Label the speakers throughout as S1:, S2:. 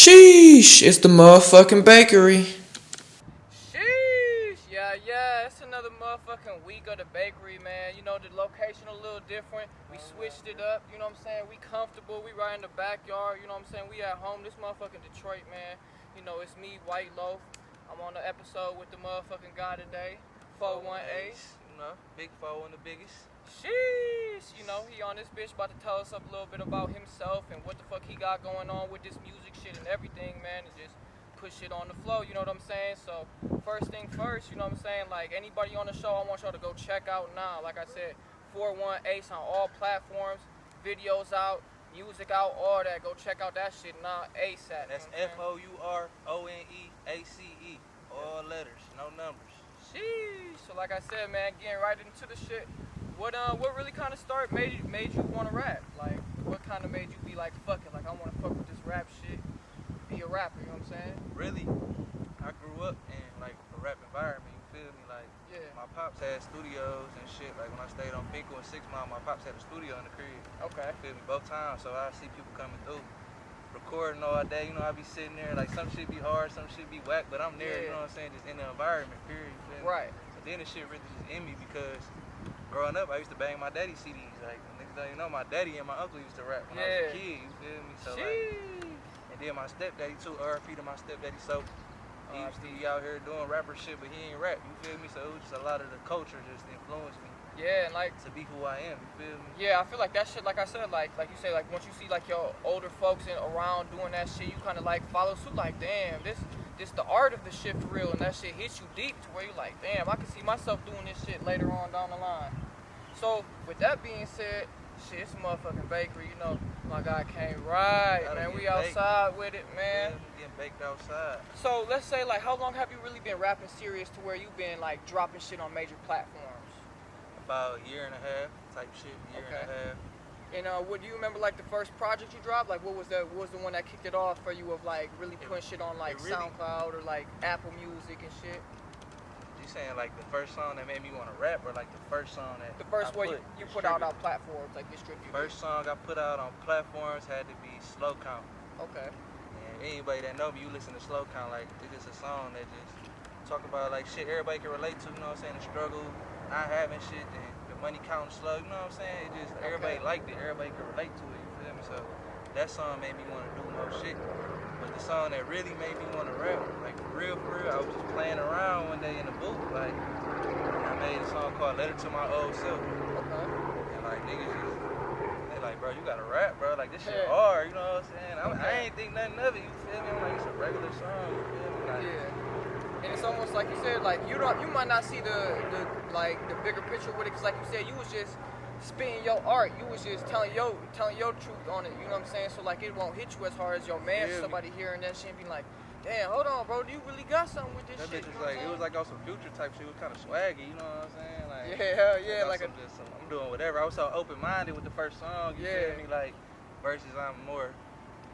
S1: Sheesh, it's the motherfucking bakery.
S2: Sheesh, yeah, it's another motherfucking week of the bakery, man. You know, the location a little different. We switched it up, you know what I'm saying? We comfortable, we right in the backyard, you know what I'm saying? We at home, this motherfucking Detroit, man. You know, it's me, Whiteloaf. I'm on the episode with the motherfucking guy today, 41 Ace.
S3: You know, big four and the biggest.
S2: Sheesh, you know, he on this bitch about to tell us a little bit about himself and what the fuck he got going on with this music shit and everything, man, and just put shit on the flow, you know what I'm saying? So, first thing first, you know what I'm saying? Like, anybody on the show, I want y'all to go check out now. Like I said, 41 Ace on all platforms, videos out, music out, all that. Go check out that shit now, ASAP.
S3: That's FOURONEACE. All letters, no numbers.
S2: Sheesh. So, like I said, man, getting right into the shit. What really kind of made you want to rap? Like, what kind of made you be like, fuck it, like I want to fuck with this rap shit, be a rapper, you know what I'm saying?
S3: Really, I grew up in like a rap environment, you feel me? Like,
S2: Yeah.
S3: my pops had studios and shit. Like when I stayed on Pinkle and 6 Mile, my pops had a studio in the crib.
S2: Okay.
S3: You feel me? Both times, so I see people coming through, recording all day. You know, I be sitting there, like some shit be hard, some shit be whack, but I'm there, you know what I'm saying? Just in the environment, period, you feel me?
S2: Right.
S3: So then the shit really just in me because growing up, I used to bang my daddy's CDs. Like, niggas don't even know, my daddy and my uncle used to rap when I was a kid, you feel me? So, like, and then my stepdaddy too, RP to my stepdaddy. So, he used to be out here doing rapper shit, but he ain't rap, you feel me? So, it was just a lot of the culture just influenced me.
S2: Yeah, and like
S3: to be who I am, you feel me?
S2: Yeah, I feel like that shit, like I said, like you say, like once you see like your older folks around doing that shit, you kind of like follow suit. Like, damn, this the art of the shit for real, and that shit hits you deep to where you like, damn, I can see myself doing this shit later on down the line. So with that being said, shit, it's a motherfucking bakery, you know. My guy came right, man. We outside with it, man.
S3: Yeah, getting baked outside.
S2: So let's say, like, how long have you really been rapping serious to where you've been like dropping shit on major platforms?
S3: About a year and a half type shit, year and a half.
S2: And do you remember like the first project you dropped? Like, what was the one that kicked it off for you of like really putting shit on like really, SoundCloud or like Apple Music and shit?
S3: You saying like the first song that made me want to rap, or like the first song that
S2: the first one you put out on platforms like distributed?
S3: First song I put out on platforms had to be Slow Count.
S2: Okay.
S3: And anybody that know me, you listen to Slow Count, like it's just a song that just talk about like shit everybody can relate to. You know what I'm saying? The struggle, not having shit, and the money counting slow. You know what I'm saying? It just everybody liked it. Everybody could relate to it. You feel me? So that song made me want to do more shit. But the song that really made me want to rap, like for real, I was just playing around one day in the booth, like, and I made a song called Letter to My Old Self.
S2: Okay.
S3: And like niggas just, they like, bro, you gotta rap, bro, like this shit hard, you know what I'm saying? I ain't think nothing of it, you feel me? I'm like, it's a regular song, you feel me? Like,
S2: yeah. And it's almost like you said, like you might not see the bigger picture with it, cause like you said, you was just spitting your art, you was just telling your truth on it, you know what I'm saying? So like it won't hit you as hard as your man, somebody hearing that shit and be like, damn, hold on, bro, you really got something with this
S3: that
S2: shit.
S3: Bitch was like, it was like on some Future type shit, it was kind of swaggy, you know what I'm saying? Like,
S2: yeah, like
S3: I'm doing whatever. I was so open-minded with the first song, you feel me? Like, versus I'm more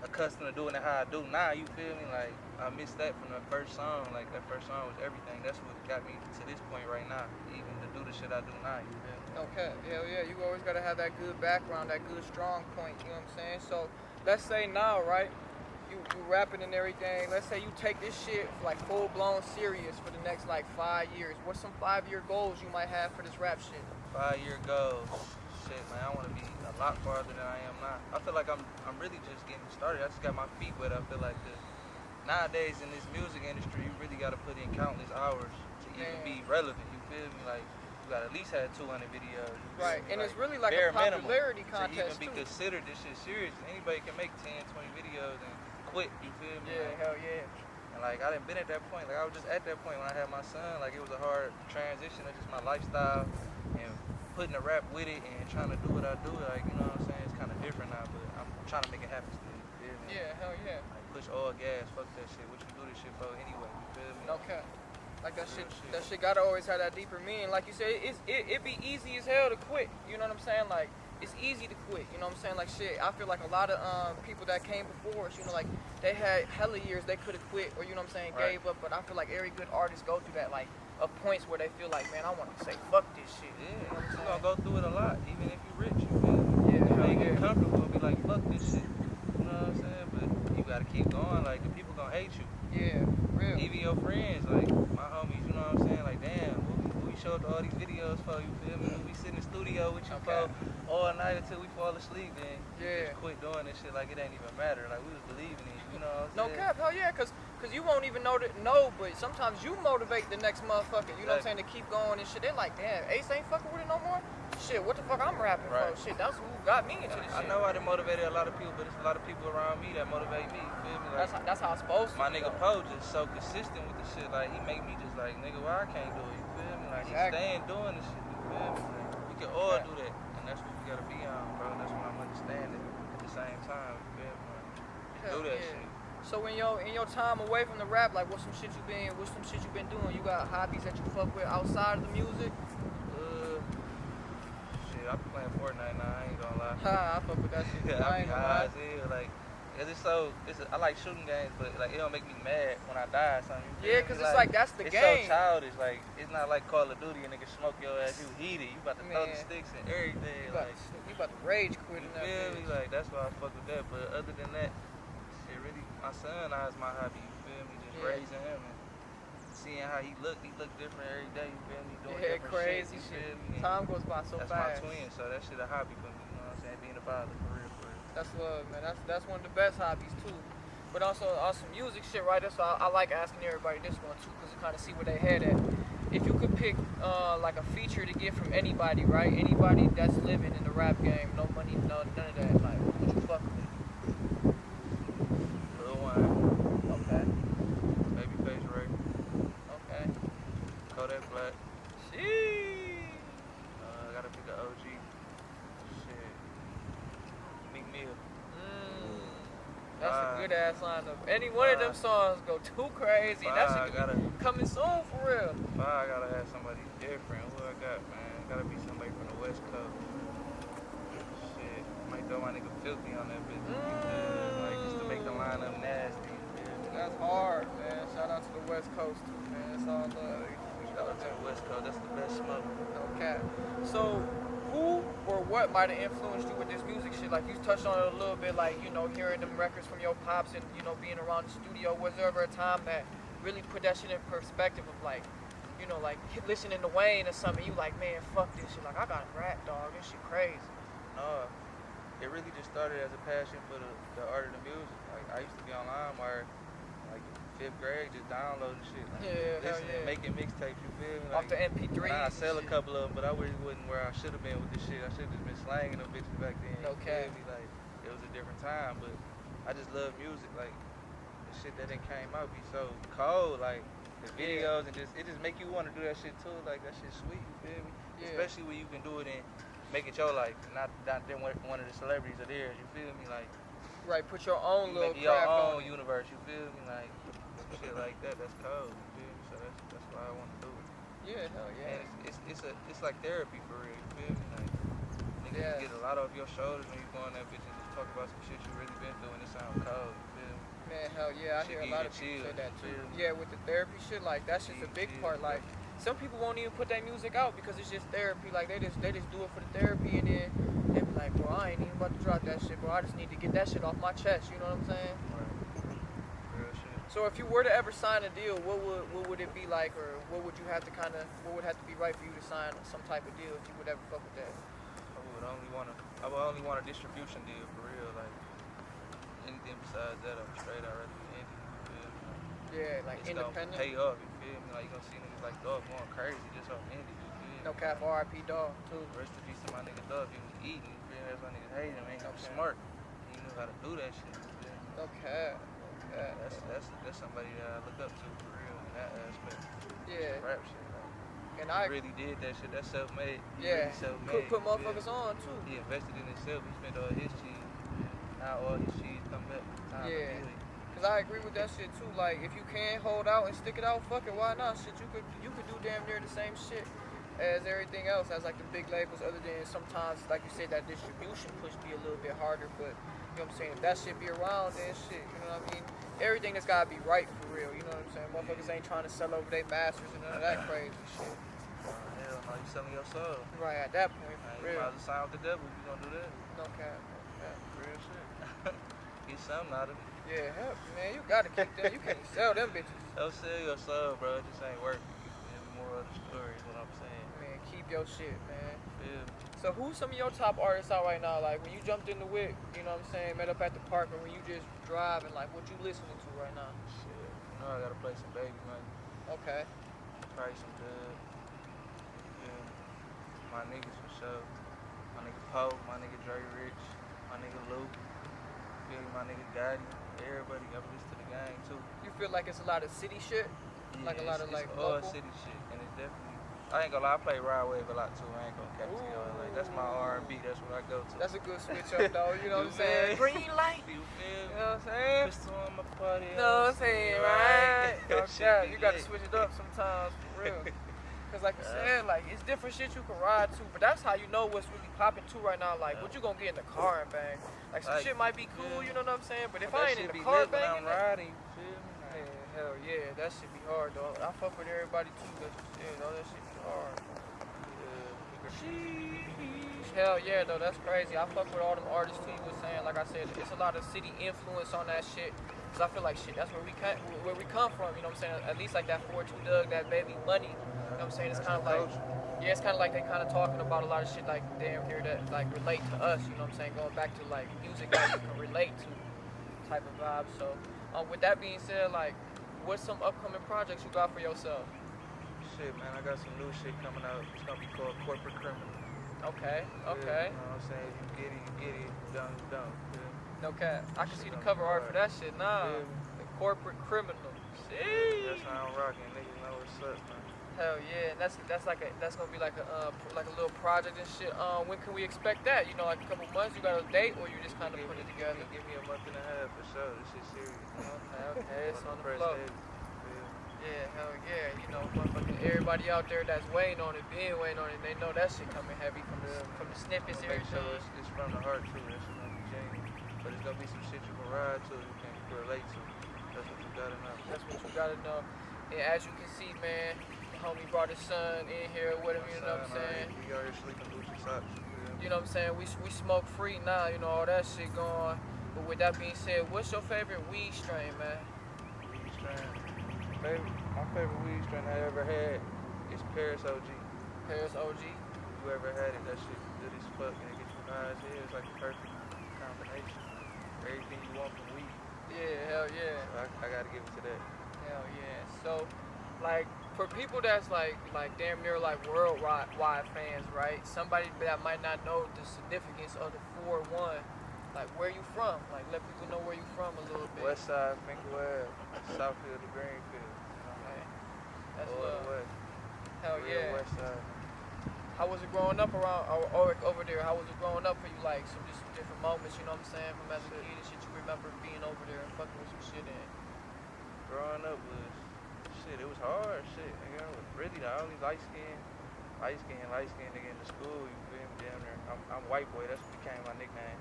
S3: accustomed to doing it how I do now, you feel me? Like, I missed that from the first song. Like, that first song was everything. That's what got me to this point right now, even to do the shit I do now, you feel me?
S2: Okay, hell yeah, you always gotta have that good background, that good strong point, you know what I'm saying? So, let's say now, right, you rapping and everything, let's say you take this shit like full-blown serious for the next like 5 years. What's some 5-year goals you might have for this rap shit?
S3: 5-year goals? Shit, man, I want to be a lot farther than I am now. I feel like I'm really just getting started. I just got my feet wet. I feel like nowadays in this music industry, you really got to put in countless hours to even be relevant. You feel me? Like, you got to at least have 200 videos.
S2: Right, and like, it's really like a popularity contest
S3: to even be considered this shit serious. Anybody can make 10, 20 videos and quit. You feel me?
S2: Yeah,
S3: like,
S2: hell yeah.
S3: And like, I done been at that point. Like, I was just at that point when I had my son. Like, it was a hard transition of just my lifestyle and putting the rap with it and trying to do what I do. Like, you know what I'm saying? It's kind of different now, but I'm trying to make it happen still. You feel me?
S2: Yeah, hell yeah.
S3: Like, push all gas, fuck that shit. What you do this shit for anyway? You feel me?
S2: Okay. Like that shit gotta always have that deeper meaning. Like you said, it be easy as hell to quit. You know what I'm saying? Like, it's easy to quit. You know what I'm saying? Like shit, I feel like a lot of people that came before us, you know, like they had hella years they could have quit or you know what I'm saying, gave up. But I feel like every good artist go through that, like of points where they feel like, man, I want to say fuck this shit.
S3: Yeah,
S2: you know
S3: you're gonna go through it a lot, even if you're rich. You feel me?
S2: Yeah,
S3: you get comfortable and be like, fuck this shit. You know what I'm saying? But you gotta keep going. Like, the people gonna hate you.
S2: Yeah, real.
S3: Even your friends, like my homies, you know what I'm saying? Like, damn, what we show up to all these videos for, you feel me? We sit in the studio with you for all night until we fall asleep, then you just quit doing this shit like it ain't even matter. Like, we was believing in you, you know what I'm saying?
S2: No cap, hell yeah, cause you won't even know, but sometimes you motivate the next motherfucker, you know what I'm saying, to keep going and shit. They're like, damn, Ace ain't fucking with it no more? Shit, what the fuck I'm rapping for? Shit, that's who got me into this shit.
S3: I know I done motivated a lot of people, but it's a lot of people around me that motivate me, you feel me? Like,
S2: that's how it's supposed to
S3: my
S2: be.
S3: nigga Poe just so consistent with the shit, like, he make me just like, nigga, why I can't do it, you feel me? Like, he staying doing this shit, you feel me? Like, we can all do that, and that's what we gotta be on, bro, and that's what I'm understanding at the same time, you feel me? Like, do that shit.
S2: So in your time away from the rap, like what's some shit you been doing? You got hobbies that you fuck with outside of the music?
S3: Shit, I be playing Fortnite now, I ain't gonna lie.
S2: I fuck with that shit.
S3: I be high as hell, like, I like shooting games, but like it don't make me mad when I die or something.
S2: Yeah, cause it's like that's the game.
S3: It's so childish, like it's not like Call of Duty and nigga smoke your ass, you heated, you about to throw the sticks and everything.
S2: You about to rage quit in that.
S3: You feel me? Like that's why I fuck with that. But other than that, shit really, my son now is my hobby. You feel me? Just raising him and seeing how he look different every day. You feel me? Doing different
S2: crazy
S3: shit.
S2: Time goes by so fast.
S3: That's my twin, so that shit a hobby for me. You know what I'm saying? Being a father for real.
S2: That's love, man. That's one of the best hobbies too. But also some music shit, right? That's why I like asking everybody this one too, cause you kind of see where they head at. If you could pick like a feature to get from anybody, right? Anybody that's living in the rap game, no money, none of that. Like, what would you fuck with?
S3: Lil Wayne.
S2: Okay.
S3: Babyface Ray.
S2: Okay.
S3: Kodak Black.
S2: Sheesh.
S3: I gotta pick an OG.
S2: That's a good ass lineup. Any one of them songs go too crazy. That shit coming soon for real.
S3: I gotta have somebody different. Who I got, man? Gotta be somebody from the West Coast. Shit, might throw my nigga Filthy on that bitch. Like just to make the lineup nasty.
S2: That's hard, man. Shout out to the West Coast too, man. It's all love.
S3: Shout out to the West Coast. That's the best smoke.
S2: Okay. So, who or what might have influenced you with this music shit? Like, you touched on it a little bit, like, you know, hearing them records from your pops and, you know, being around the studio. Was there ever a time that really put that shit in perspective of, like, you know, like, listening to Wayne or something, you like, man, fuck this shit. Like, I got a rap, dog. This shit crazy.
S3: No, it really just started as a passion for the art of the music. Like, I used to be on LimeWire, like, 5th grade, just downloading shit. Like, listening, making mixtapes, you feel me? Like,
S2: off the MP3.
S3: I sell a couple of them, but I really wasn't where I should have been with this shit. I should have just been slanging them bitches back then.
S2: Okay.
S3: Like, it was a different time, but I just love music. Like, the shit that done came out be so cold. Like, the videos and it just make you want to do that shit too. Like, that shit sweet, you feel me? Yeah. Especially when you can do it and make it your life, not then one of the celebrities of theirs, you feel me? Like,
S2: right, put your own little
S3: craft your own universe, you feel me? Like, shit like that, that's cold, you feel me? So that's why I want to do it.
S2: Yeah, hell yeah.
S3: And it's like therapy for real, you feel me? Like, niggas get a lot off your shoulders when you go on that bitch and just talk about some shit you really been through and it sound cold, you feel me?
S2: Man, hell yeah, I hear a lot of people say that too. Yeah, with the therapy shit, like, that's just a big part. Like, some people won't even put that music out because it's just therapy. Like, they just do it for the therapy, and then they be like, bro, I ain't even about to drop that shit, bro. I just need to get that shit off my chest, you know what I'm saying? So if you were to ever sign a deal, what would it be like, or what would have to be right for you to sign some type of deal if you would ever fuck with that?
S3: I would only want a distribution deal for real. Like, anything besides that, I'm straight already indie. You feel me?
S2: Yeah, like
S3: it's
S2: independent.
S3: Pay off, you feel me? Like, you gonna see niggas like Dog going crazy just off indie. You feel me?
S2: No cap, R.I.P. Dog too.
S3: Rest in peace to my nigga Dog. He was eating. You feel me? That's why niggas hate him. Ain't no smart. He knew how to do that shit. You feel me?
S2: Okay.
S3: That's somebody that I look up to for real in that aspect.
S2: Yeah.
S3: Rap shit. Like,
S2: and I
S3: really did that shit. That's self-made.
S2: Yeah.
S3: Really self-made.
S2: Put motherfuckers on too.
S3: He invested in himself. He spent all his cheese. Now all his cheese come back.
S2: Yeah. Cause I agree with that shit too. Like, if you can hold out and stick it out, fuck it, why not? Shit, you could do damn near the same shit as everything else, as like the big labels. Other than sometimes, like you said, that distribution push be a little bit harder. But you know what I'm saying? If that shit be around, then shit, you know what I mean? Everything that's gotta be right for real. You know what I'm saying? Motherfuckers ain't trying to sell over their masters and none of that crazy shit.
S3: Hell no, you selling your soul.
S2: Right at that point, for real.
S3: You might as well sign with the devil if you gonna do that.
S2: No cap.
S3: Real shit. Get something out of it.
S2: Yeah, hell, man, you gotta keep them. You can't sell them bitches.
S3: Don't sell your soul, bro. It just ain't working. More of the story is what I'm saying.
S2: Man, keep your shit, man.
S3: Feel me?
S2: So who's some of your top artists out right now? Like when you jumped in the whip, you know what I'm saying, met up at the park, or when you just driving, like what you listening to right now?
S3: Shit. You know I gotta play some baby money.
S2: Okay.
S3: Probably some dub. Yeah. My niggas for sure. My nigga Poe, my nigga Dre Rich, my nigga Luke. Feel me? My nigga Gotti. Everybody got to listen to the gang too.
S2: You feel like it's a lot of city shit?
S3: Yeah,
S2: Like a lot of like
S3: it's all
S2: local?
S3: city shit, and it's definitely. I ain't gonna lie, I play Ride Wave a lot too. I ain't gonna cap to you. Like that's my R&B. That's what I go to.
S2: That's a good switch up though, you know what I'm
S3: You
S2: saying?
S3: feel me?
S2: Green light.
S3: You feel
S2: You
S3: me?
S2: know what I'm saying?
S3: Pistol on my party.
S2: You know what I'm saying, right? No
S3: That shit
S2: doubt.
S3: be
S2: You gotta
S3: lit.
S2: switch it up sometimes, for real. Cause like you said, like it's different shit you can ride to, but that's how you know what's really popping too right now. Like what you gonna get in the car and bang? Like some shit might be cool, you know what I'm saying? But if I ain't in the car banging,
S3: I'm riding, you feel me?
S2: man, hell yeah, that shit be hard though. I fuck with everybody too, but you know that shit be hard. Hell yeah, though, that's crazy. I fuck with all them artists too. You was saying, like I said, it's a lot of city influence on that shit. Cause I feel like shit, that's where we come from. You know what I'm saying? At least like that 4-2 Doug, that Baby Money. You know what I'm saying? It's kind of like, yeah, it's kind of like they kind of talking about a lot of shit like damn here that like relate to us. You know what I'm saying? Going back to like music that you can relate to, type of vibe. So, with that being said, like, what's some upcoming projects you got for yourself?
S3: Shit, man, I got some new shit coming out. It's gonna be called Corporate Criminal.
S2: Okay,
S3: Yeah,
S2: okay.
S3: you know what I'm saying? If you get it, you get it. If you don't, you don't.
S2: No cap. I can see the
S3: Shit
S2: cover
S3: gonna be
S2: art for that shit. Nah,
S3: Yeah.
S2: the Corporate Criminal.
S3: That's
S2: Sheesh.
S3: how I'm rocking. Niggas know what's up, man.
S2: Hell yeah, and that's gonna be like a little project and shit. When can we expect that? You know, like a couple months. You got a date, or you just kind of put it together?
S3: Give me a month and a half for sure. This shit serious.
S2: Okay, it's on the
S3: Press
S2: flow.
S3: heavy.
S2: Yeah, hell yeah. You know, motherfucking everybody out there that's waiting on it, been waiting on it, they know that shit coming heavy from the snippets,
S3: Make
S2: everything.
S3: sure it's from the heart too. That shit gonna be genuine. But it's gonna be some shit you can ride to, you can relate to. That's what you gotta know.
S2: That's what you gotta know. And as you can see, man, the homie brought his son in here with him, you know what I'm saying?
S3: We out here sleeping loose socks.
S2: You know what I'm saying? We smoke free now, you know, all that shit going. But with that being said, what's your favorite weed strain, man?
S3: Weed strain. My favorite weed strain I ever had is Paris OG.
S2: Paris OG?
S3: If you ever had it, that shit good as fuck and it gets you high as hell. It's like a perfect combination. Everything you want from weed.
S2: Yeah, hell yeah.
S3: So I gotta give it to that.
S2: Hell yeah. So, like, for people that's like damn near like worldwide fans, right? Somebody that might not know the significance of the 4-1, like where you from? Like, let people know where you from a little bit.
S3: West side, Finkel Ave, Southfield to Greenfield.
S2: Okay. That's
S3: All
S2: love.
S3: the way.
S2: Hell
S3: Real
S2: yeah.
S3: West side.
S2: How was it growing up around or over there? How was it growing up for you? Like some different moments, you know what I'm saying, from as a kid and shit you remember being over there and fucking with some shit in.
S3: Growing up was shit. It was hard. Shit, nigga. I was really the only light skinned nigga in the school. You feel me? Damn near. I'm white boy. That's what became my nickname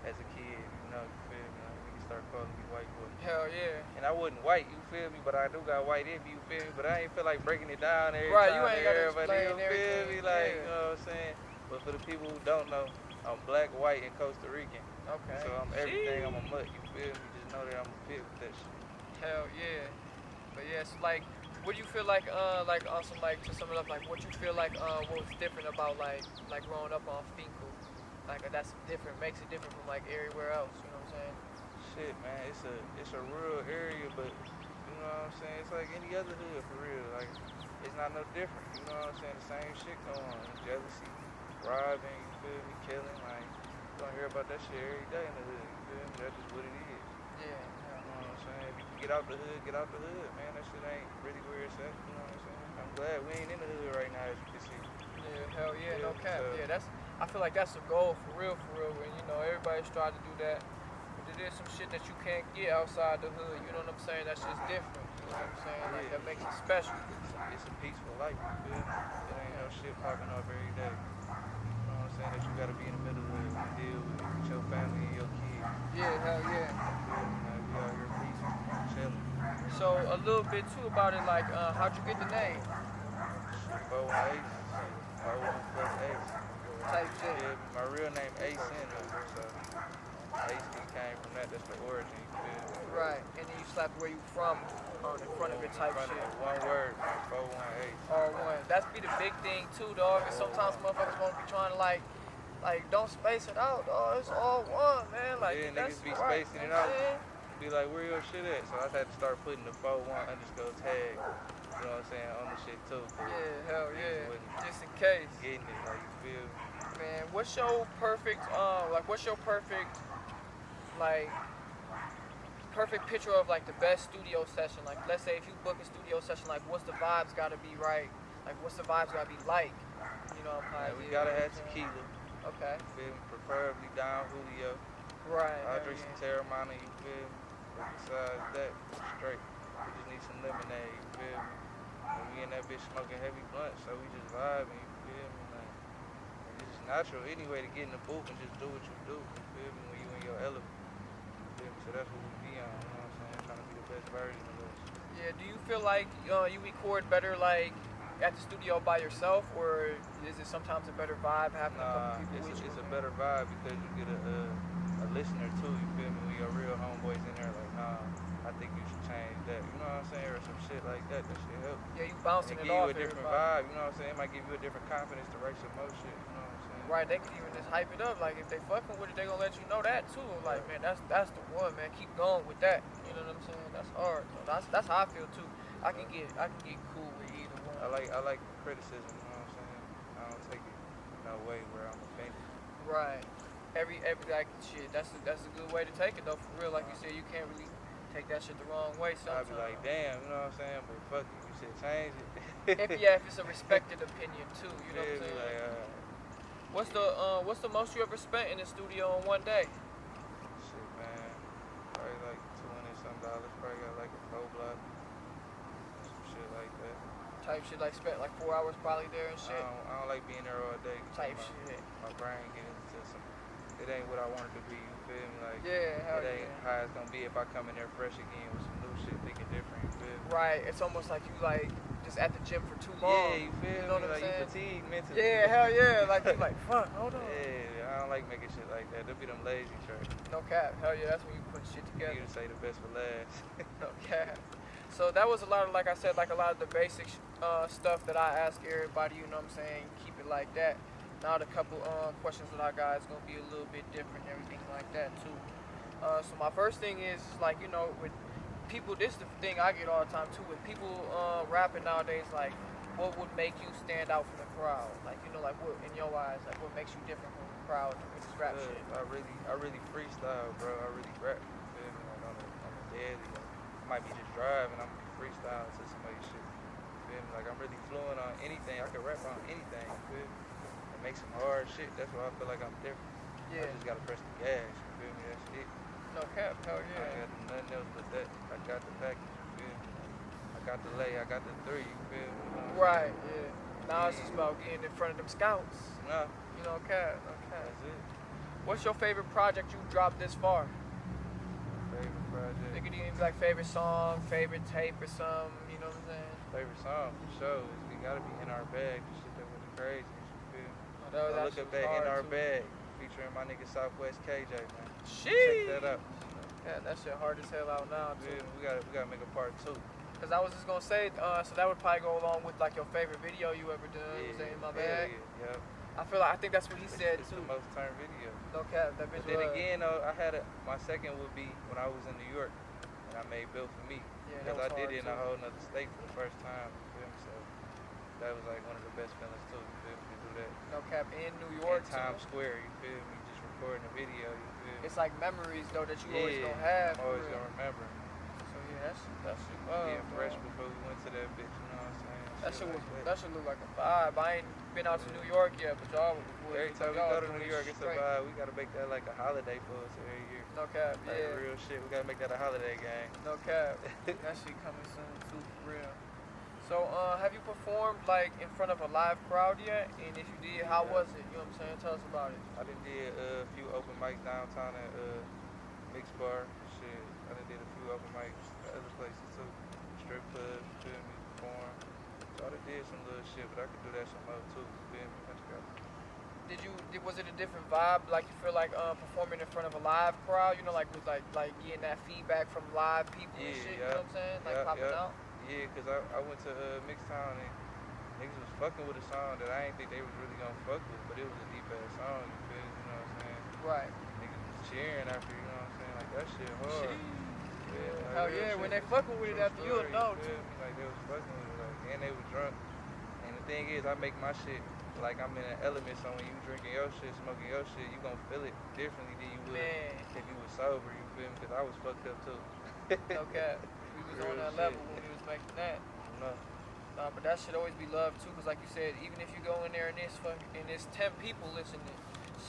S3: as a kid. You know, you feel me? Niggas start calling me white boy.
S2: Hell yeah.
S3: And I wasn't white, you feel me? But I do got white in me, you feel me? But I ain't feel like breaking it down every
S2: Right,
S3: time.
S2: you ain't gotta
S3: everybody,
S2: explain
S3: you feel
S2: everything,
S3: me? Like,
S2: yeah.
S3: you know what I'm saying? But for the people who don't know, I'm black, white, and Costa Rican.
S2: Okay.
S3: So I'm everything. I'm a mutt, you feel me? Just know that I'm a pit with that shit.
S2: Hell yeah. But yes, like, what do you feel like also like to sum it up, like what you feel like what was different about like growing up on Finkel? Like that's different, makes it different from like everywhere else, you know what I'm saying?
S3: Shit, man, it's a rural area, but you know what I'm saying? It's like any other hood for real. Like it's not no different. You know what I'm saying? The same shit going on. Jealousy, robbing, you feel me, killing. Like you gonna hear about that shit every day in the hood. You feel me? That's just what it is.
S2: Yeah.
S3: You know what I'm saying? If you can get out the hood, get out the hood, man. That shit ain't really where it's at. You know what I'm saying? I'm glad we ain't in the hood right now, as you can see.
S2: Yeah, hell yeah, no
S3: Yeah,
S2: cap.
S3: so-
S2: Yeah, I feel like that's a goal for real, and you know, everybody's trying to do that. But there is some shit that you can't get outside the hood, you know what I'm saying? That's just different. You know what I'm saying? Like that makes it special.
S3: It's a peaceful life, you feel me? It ain't no shit popping off every day. You know what I'm saying? That you gotta be in the middle of it and deal with your family and your kids.
S2: Yeah, hell yeah.
S3: Like, we out here peaceful, chilling.
S2: So a little bit too about it, like how'd you get the name?
S3: 4 Ace, 4 1 plus Ace.
S2: Type shit.
S3: Yeah, my real name Ace in though, so basically came from that. That's the origin. You feel me?
S2: Right. And then you slapped where you from on in front of it type
S3: Front of
S2: shit.
S3: it, one word, 418.
S2: All one. That's be the big thing too, dog. And sometimes motherfuckers won't be trying to like don't space it out, dog. It's all one, man. Like
S3: Yeah,
S2: that's
S3: niggas be
S2: right.
S3: spacing
S2: You
S3: it
S2: know what
S3: out.
S2: I'm saying?
S3: Be like, where your shit at? So I had to start putting the 41 underscore tag, you know what I'm saying, on the shit too.
S2: Yeah, hell
S3: Niggas
S2: yeah.
S3: wasn't
S2: Just in case.
S3: getting it, like, you feel me?
S2: Man, what's your perfect like perfect picture of like the best studio session? Like let's say if you book a studio session, like what's the vibes gotta be right? Like what's the vibes gotta be like? You know,
S3: Man, we gotta have tequila,
S2: Okay.
S3: you feel me? Preferably Don Julio.
S2: Right.
S3: I'll
S2: hell
S3: drink
S2: yeah.
S3: some Terramana, you feel me? But besides that, we're straight. We just need some lemonade, you feel me? And we in that bitch smoking heavy blunt, so we just vibing, you feel me? Like, and it's just natural anyway to get in the booth and just do what you do, you feel me? When you in your element, you feel me? So that's what we be on, you know what I'm saying? Trying to be the best version of us.
S2: Yeah. Do you feel like you record better like at the studio by yourself, or is it sometimes a better vibe having a
S3: Nah,
S2: couple people with you?
S3: it's a better vibe because you get a listener too, you feel me? When your real homeboys in there like, nah, I think you should change that, you know what I'm saying? Or some shit like that, that shit help.
S2: Yeah, you
S3: And
S2: bouncing
S3: it
S2: it
S3: give you
S2: off
S3: a different
S2: everybody.
S3: vibe, you know what I'm saying? It might give you a different confidence to write some more shit, you know what I'm saying?
S2: Right, they can even just hype it up. Like if they fucking with it, they gonna let you know that too. Like man, that's the one, man. Keep going with that. You know what I'm saying? That's hard. So that's how I feel too. I can get cool with either one.
S3: I like criticism, you know what I'm saying? I don't take it no way where I'm offended.
S2: Right. Every like shit. That's a good way to take it though. For real, like you said, you can't really take that shit the wrong way.
S3: I'd
S2: Sometimes.
S3: be like, damn, you know what I'm saying? But fuck it, you should change it.
S2: if it's a respected opinion too. You know what I'm
S3: Feel me?
S2: saying?
S3: Like,
S2: What's the most you ever spent in the studio in one day?
S3: shit, man. Probably like $20 something. Probably got like a 4 block. Some shit like that.
S2: Type shit like spent like 4 hours probably there and shit.
S3: I don't like being there all day.
S2: Type
S3: my,
S2: shit.
S3: My brain get into some. It ain't what I want it to be. You feel me? Like,
S2: Yeah, hell
S3: it ain't
S2: yeah.
S3: how it's gonna be if I come in there fresh again with some new shit, thinking different. You feel me?
S2: Right, it's almost like you like just at the gym for too long.
S3: Yeah, you feel
S2: You know
S3: me?
S2: what I'm
S3: Like
S2: saying?
S3: you fatigued mentally.
S2: Yeah, hell yeah. Like you like fuck, hold on.
S3: Yeah, I don't like making shit like that. There'll be them lazy tracks.
S2: No cap, hell yeah. That's when you put shit
S3: You
S2: together.
S3: to say the best for last.
S2: No cap. So that was a lot of, like I said, like a lot of the basic stuff that I ask everybody. You know what I'm saying? Keep it like that. Now the couple questions that I got is gonna be a little bit different, and everything like that too. So my first thing is like with people, this is the thing I get all the time too. With people rapping nowadays, like what would make you stand out from the crowd? Like like what in your eyes, like what makes you different from the crowd with this rap shit?
S3: I really freestyle, bro. I really rap. You feel me? Like on the daily. Like, I might be just driving. I'm freestyling to somebody's shit. You feel me? Like I'm really fluent on anything. I can rap on anything. You feel me? And make some hard shit. That's why I feel like I'm different.
S2: Yeah.
S3: I just gotta press the gas. You feel me? That's it.
S2: No cap, hell
S3: I ain't
S2: yeah.
S3: gotta do nothing else but that. I got the package. You feel me? I got the lay. I got the 3. You feel me? You know what I'm
S2: Right,
S3: saying?
S2: yeah. Now it's just about getting in front of them scouts.
S3: Nah,
S2: You know, cap, okay.
S3: that's it.
S2: What's your favorite project you've dropped this far?
S3: Favorite project.
S2: It could even be like favorite song, favorite tape or something, you know what I'm saying?
S3: Favorite song for sure. It gotta be In Our Bag. The shit that was the craziest. You feel me?
S2: Oh, that was
S3: Go look
S2: actually
S3: up that In
S2: hard,
S3: Our
S2: too.
S3: Bag featuring my nigga Southwest KJ, man.
S2: Sheesh!
S3: Check that out.
S2: Yeah, that shit hard as hell out now,
S3: Yeah,
S2: too.
S3: we gotta make a part 2.
S2: Because I was just going to say, so that would probably go along with like your favorite video you ever done. Was that In My Bag?
S3: Yeah.
S2: I think that's what he said,
S3: It's
S2: too.
S3: the most turned video.
S2: No cap, that bitch
S3: But then
S2: was.
S3: again, though, my second would be when I was in New York and I made Built For Me.
S2: Yeah, that
S3: Because I
S2: was
S3: did
S2: hard,
S3: it in a
S2: too.
S3: whole nother state for the first time. You feel me? So that was like one of the best feelings too. You feel me? To do that.
S2: No cap, in New York,
S3: In Times
S2: too.
S3: Square, you feel me? Just recording a video, you feel me?
S2: It's like memories, though, that you always
S3: Yeah,
S2: gonna have.
S3: I'm
S2: for
S3: always
S2: real.
S3: gonna remember.
S2: So yeah, that's shit.
S3: Being fresh before we went to that bitch, you know what I'm saying?
S2: That shit
S3: like
S2: was that shit look like a vibe. I ain't been out to
S3: Yeah.
S2: New York yet, but y'all
S3: Every time we
S2: y'all
S3: go to
S2: doing
S3: New
S2: it
S3: York, it's a
S2: straight.
S3: vibe. We gotta make that like a holiday for us every year.
S2: No cap,
S3: Like
S2: yeah.
S3: real shit. We gotta make that a holiday game.
S2: No cap. That shit coming soon too, for real. So, have you performed like in front of a live crowd yet? And if you did, how was it? You know what I'm saying? Tell us about it.
S3: I done did a few open mics downtown at Mix Bar. Shit, I done did a few open mics at other places too. Strip clubs, you feel me, perform. So I done did some little shit, but I could do that some more too. You feel me? I just gotta
S2: Was it a different vibe? Like you feel like performing in front of a live crowd? You know, like with like getting that feedback from live people and shit. You know what I'm saying? Like popping out.
S3: Yeah, cause I went to Mixtown and niggas was fucking with a song that I ain't think they was really gonna fuck with, but it was a deep ass song. You feel me? You know what I'm saying?
S2: Right.
S3: Niggas was cheering after. You know what I'm saying? Like that shit hard.
S2: Yeah,
S3: like,
S2: hell yeah. When they fucking with it after you'll know too.
S3: Like they was fucking with it, like, and they was drunk. And the thing is, I make my shit like I'm in an element, so when you drinking your shit, smoking your shit, you gonna feel it differently than you would if you was sober, you feel me? Cause I was fucked up too.
S2: Okay. We was on that level when we was making that.
S3: No.
S2: Nah, but that should always be loved too, cause like you said, even if you go in there and there's 10 people listening,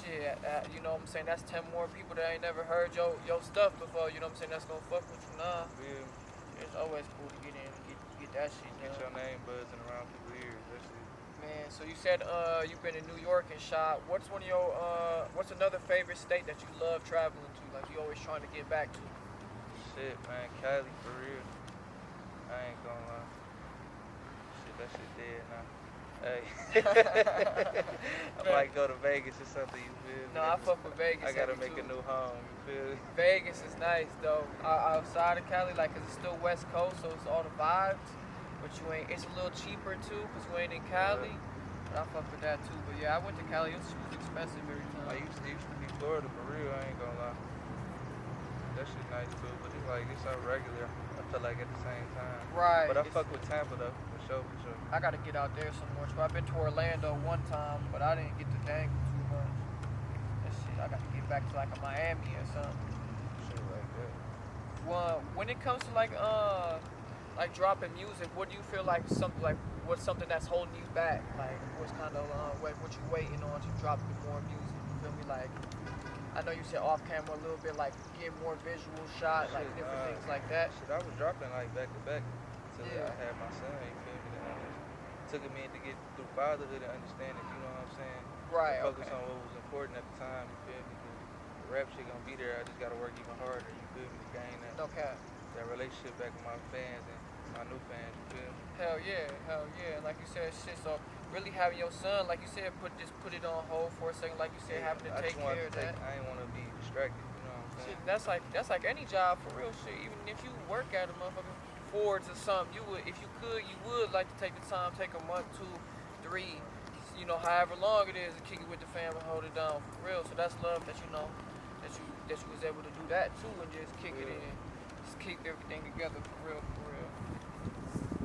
S2: shit, you know what I'm saying? That's 10 more people that ain't never heard your stuff before. You know what I'm saying? That's gonna fuck with you. Nah.
S3: Yeah.
S2: It's always cool to get in and get that shit done.
S3: Get your name buzzing around people's ears. That shit.
S2: Man, so you said you've been in New York and shot. What's one of your what's another favorite state that you love traveling to? Like you always trying to get back to?
S3: Shit, man, Cali for real. I ain't gonna lie. Shit, that shit dead now. Hey. I might go to Vegas or something, you feel me?
S2: No, I fuck with Vegas.
S3: I gotta make
S2: too.
S3: a new home, you feel me?
S2: Vegas is nice though. Outside of Cali, like, 'cause it's still West Coast, so it's all the vibes. But you ain't. It's a little cheaper too, 'cause you ain't in Cali. But I fuck with that too. But yeah, I went to Cali. It was expensive every time.
S3: I used to be Florida for real. I ain't gonna lie. That shit nice too, but it's like it's so regular. I feel like at the same time.
S2: Right.
S3: But I fuck with Tampa though, for sure.
S2: I gotta get out there some more. I've been to Orlando one time, but I didn't get to dangle too much. That shit, I gotta get back to like a Miami or something.
S3: Shit like that.
S2: Well, when it comes to like dropping music, what do you feel like what's something that's holding you back? Like what's kind of what you waiting on to drop more music? You feel me? Like I know you said off camera a little bit, like getting more visual shot, like different things like that.
S3: Shit, I was dropping like back to back until I had my son. You feel me? It took a minute to get through fatherhood and understand it. You know what I'm saying?
S2: Right.
S3: Focus on what was important at the time. You feel me? The rap shit gonna be there. I just gotta work even harder. You feel me? To gain that relationship back with my fans and my new fans. You feel me?
S2: Hell yeah. Like you said, shit. So really having your son, like you said, put it on hold for a second. Like you said, having to take care of that.
S3: I ain't want to be distracted. You know what I'm saying?
S2: Shit, that's like any job for real. Shit. Even if you work at a motherfucking Fords or something, you would, if you could, you would like to take the time, take a month, 2, 3, you know, however long it is, to kick it with the family, hold it down for real. So that's love that you know that you was able to do that too, and just kick it in, just keep everything together for real.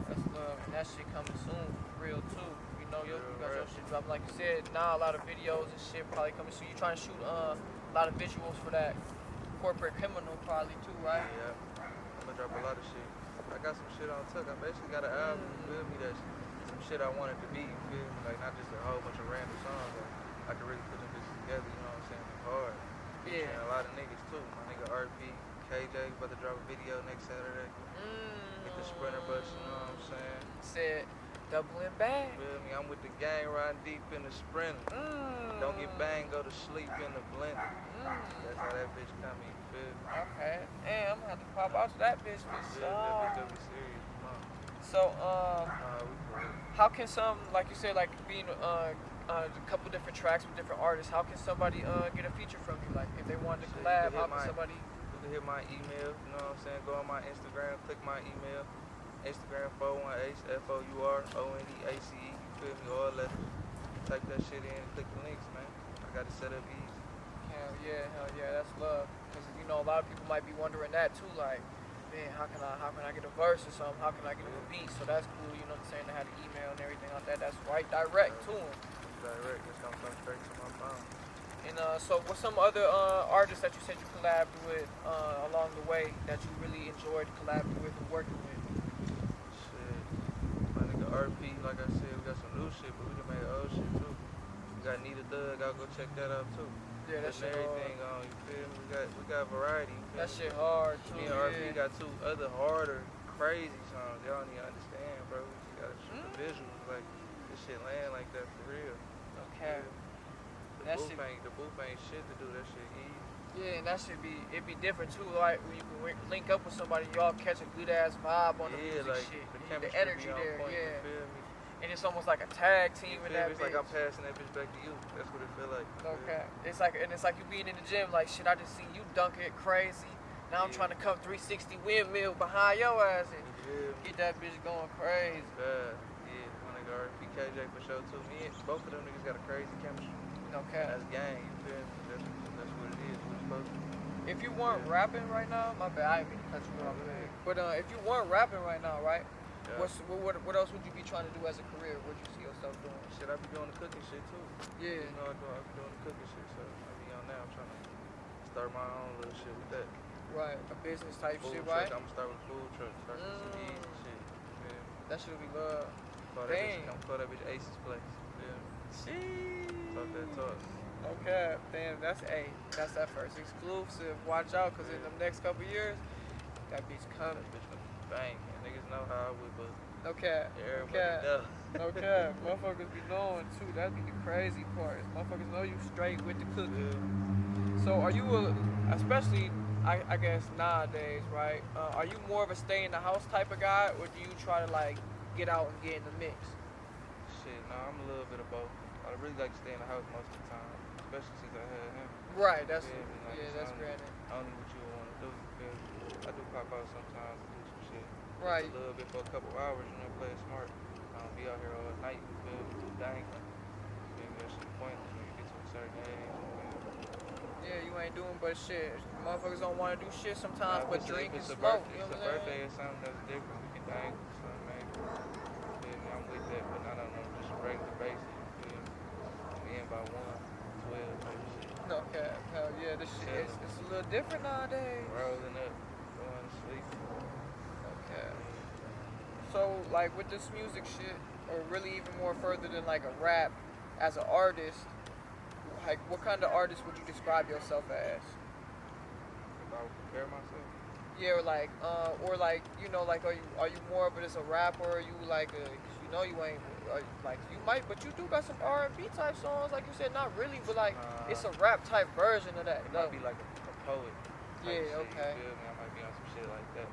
S2: That's love, and that shit coming soon for real too. You know, you got your shit dropping, like you said. Now a lot of videos and shit probably coming soon. You trying to shoot a lot of visuals for that corporate criminal probably too, right?
S3: Yeah, I'm gonna drop a lot of shit. I got some shit on tuck. I basically got an album, you feel me, that's some shit I wanted to be, you feel me? Like not just a whole bunch of random songs. Like, I could really put them bitches together, you know what I'm saying? It's hard.
S2: Yeah.
S3: And a lot of niggas too. My nigga RP, KJ, about to drop a video next Saturday. Get the Sprinter bus, you know what I'm saying?
S2: Said doubling back.
S3: You feel me? I'm with the gang riding deep in the Sprinter. Don't get banged, go to sleep in the blender. That's how that bitch coming, you feel me?
S2: Okay. Damn, I'm gonna have to pop out to that bitch for
S3: Yeah,
S2: sure.
S3: that bitch be serious, come on.
S2: So,
S3: We for real.
S2: how can some, like you said, like being a couple different tracks with different artists, how can somebody get a feature from you? Like if they wanted to
S3: Shit,
S2: collab,
S3: you
S2: how can somebody?
S3: You can hit my email, you know what I'm saying? Go on my Instagram, click my email. Instagram 418 FOURONEACE, you feel me? All that. Type that shit in and click the links, man. I got it set up easy.
S2: Hell yeah, that's love. Cause you know a lot of people might be wondering that too, like, man, how can I get a verse or something? How can I get a beat? So that's cool, you know what I'm saying? To have the email and everything like that. That's right direct to them.
S3: Direct, it's gonna come straight to my phone.
S2: And so what's some other artists that you said you collabed with along the way that you really enjoyed collabing with and working with?
S3: Shit. My nigga RP, like I said, we got some new shit, but we done made old shit too. We got Nita Doug, I'll go check that out too.
S2: Yeah, that shit
S3: everything on, you feel me? We got variety, you feel
S2: that
S3: me?
S2: shit hard too.
S3: Me and RP got 2 other harder, crazy songs. Y'all need to understand, bro. We just gotta shoot the visuals, like this shit land like that for real.
S2: Okay.
S3: The booth ain't shit to do, that shit easy.
S2: Yeah, and that should be, it'd be different too, like when you can link up with somebody, y'all catch a good ass vibe on the music
S3: like
S2: shit.
S3: the
S2: The
S3: chemistry
S2: energy
S3: be on
S2: there,
S3: point,
S2: yeah.
S3: you feel me?
S2: And it's almost like a tag team in that
S3: It's
S2: bitch.
S3: like I'm passing that bitch back to you. That's what it feel like.
S2: Okay. It's like you being in the gym, like shit, I just seen you dunk it crazy. Now I'm trying to come 360 windmill behind your ass and get that bitch going crazy.
S3: Yeah, my nigga RP KJ for sure too. Me and both of them niggas got a crazy chemistry.
S2: Okay.
S3: That's gang, you feel me? That's what it is, what it's supposed to be.
S2: If you weren't rapping right now, my bad, I didn't mean to cut you off, man. But if you weren't rapping right now, right?
S3: Yeah.
S2: What else would you be trying to do as a career? What do you see yourself doing?
S3: Shit, I be doing the cooking shit too.
S2: Yeah.
S3: You know, I be doing the cooking shit, so I be on that. I'm trying to start my own little shit with that.
S2: Right, a business type
S3: Food
S2: shit,
S3: truck,
S2: right?
S3: I'm gonna start with a food truck, start with some easy shit. Yeah.
S2: That shit we love.
S3: I'm call that bitch Ace's Place. Yeah.
S2: Sheesh.
S3: Talk that talk.
S2: Okay, damn, that's that first exclusive. Watch out, cause in the next couple years, that bitch coming.
S3: That bitch gonna bang. And niggas know how I whip up.
S2: Okay.
S3: Everybody know.
S2: Okay. Motherfuckers be knowing too. That'd be the crazy part. Motherfuckers know you straight with the cookie.
S3: Yeah.
S2: So are you especially I guess nowadays, right? Are you more of a stay in the house type of guy, or do you try to like get out and get in the mix?
S3: Shit, I'm a little bit of both. I really like to stay in the house most of the time, especially since I had him.
S2: Right. That's
S3: that's
S2: granted.
S3: Only what you want to do. Because I do pop out sometimes and do some shit.
S2: Right.
S3: Just a little bit for a couple hours, play it smart. I don't be out here all night, you feel me? Dang. Maybe that shit pointless when you get to a certain age.
S2: Yeah, you ain't doing but shit. Motherfuckers don't want to do shit sometimes, but drink and
S3: it's
S2: smoke.
S3: It's a birthday or something that's different. We can dang or something, maybe. Feel me? I'm with that, but not on no just regular basis. You feel me? We in by 1, 12 type of shit.
S2: Okay, hell yeah, this shit it's a little different nowadays.
S3: Rolling up, going to sleep.
S2: Okay. So, like, with this music shit, or really even more further than, like, a rap, as an artist, like, what kind of artist would you describe yourself as?
S3: If I would compare myself?
S2: Yeah, like, you know, like, are you more of it as a rapper, or are you, like, you know you ain't, like, you might, but you do got some R&B type songs, like you said, not really, but, like, it's a rap type version of that.
S3: It might be, like, a poet.
S2: Yeah, okay.
S3: You feel me? I might be on some shit like that.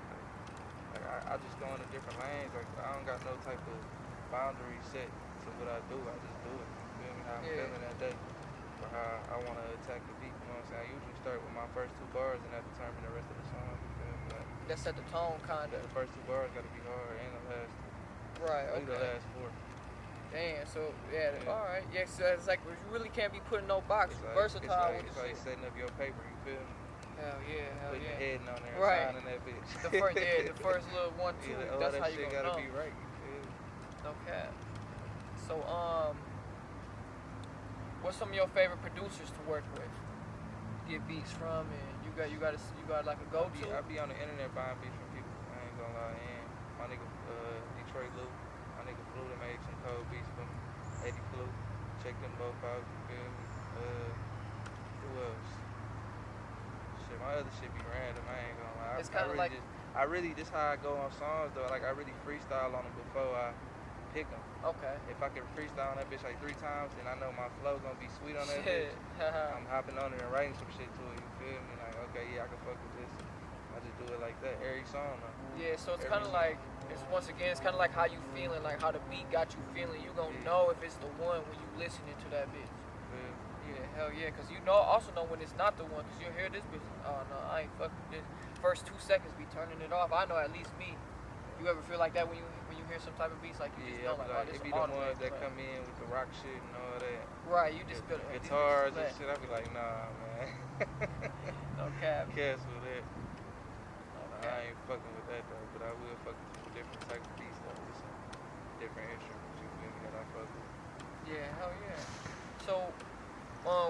S3: I just go into different lanes. Like I don't got no type of boundary set to what I do. I just do it. You feel me? How I'm feeling that day, or how I want to attack the beat. You know what I'm saying? I usually start with my first 2 bars, and that determine the rest of the song. You feel me? Like,
S2: that set the tone, kind of.
S3: The first 2 bars got to be hard, and the last.
S2: Right. Okay.
S3: The last 4.
S2: Damn. So yeah. All right. Yeah. So it's like you really can't be put in no box. It's versatile.
S3: It's like setting up your paper. You feel me?
S2: Hell yeah,
S3: Putting your head on there and signing that bitch.
S2: The first little 1, 2, that's how you
S3: gotta
S2: know.
S3: be right, you feel me?
S2: Okay. So, what's some of your favorite producers to work with? Get beats from, and you got like a go-to?
S3: I be on the internet buying beats from people. I ain't gonna lie. And my nigga, Detroit Lou, my nigga Flu, that made some cold beats for me. Eddie Flu, check them both out, you feel me? Who else? Shit, my other shit be random, I ain't gonna lie.
S2: It's kind of like...
S3: this how I go on songs though, like I really freestyle on them before I pick them.
S2: Okay.
S3: If I can freestyle on that bitch like 3 times, and I know my flow gonna be sweet on that bitch, I'm hopping on it and writing some shit to it, you feel me? Like, okay, yeah, I can fuck with this. I just do it like that, every song though.
S2: Yeah, so it's kind of like, once again, it's kind of like how you feeling, like how the beat got you feeling. You gonna know if it's the one when you listening to that bitch. Yeah, hell yeah, because you also know when it's not the one, because you'll hear this bitch, oh no, I ain't fucking with this. First 2 seconds be turning it off. I know at least me. You ever feel like that when you hear some type of beats, like you just know, like, oh, this
S3: it be
S2: is
S3: the ones that come in with the rock shit and all that.
S2: Right, you just feel
S3: guitars and shit, I be like, nah, man.
S2: No cap.
S3: Cancel that. Okay. I ain't fucking with that though, but I will fuck with some different type of beats though, with some different instruments, you feel me, that I fuck with.
S2: Yeah, hell yeah. So,